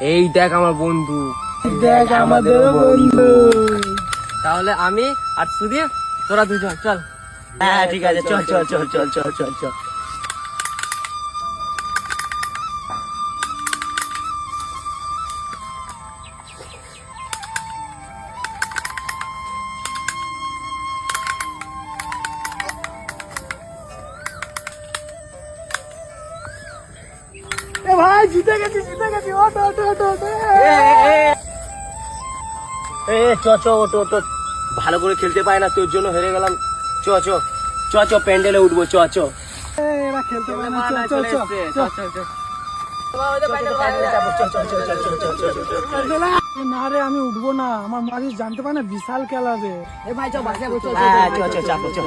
এই দেখ আমার বন্ধু, দেখ আমাদের বন্ধু। তাহলে আমি আর সুদীপ তোরা দুজন চল। হ্যাঁ ঠিক আছে, চল চল চল চল চল চল চল। এ ভাই জিতে গেছি, জিতে গেছি। ওটো ওটো ওটো ওটো। চ চ ওটো ওটো। ভালো করে খেলতে পারে না, তোর জন্য হেরে গেলাম। চ চ চ চ, প্যান্ডেলে উঠবো। চ চ। এরা খেলতে পারে না, চ চ চ। না রে, আমি উঠবো না, আমার মাঝে জানতে পারে না, বিশাল খেলা রে। ভাই চল বাসে বসে হ্যাঁ চ চ চাপো চ।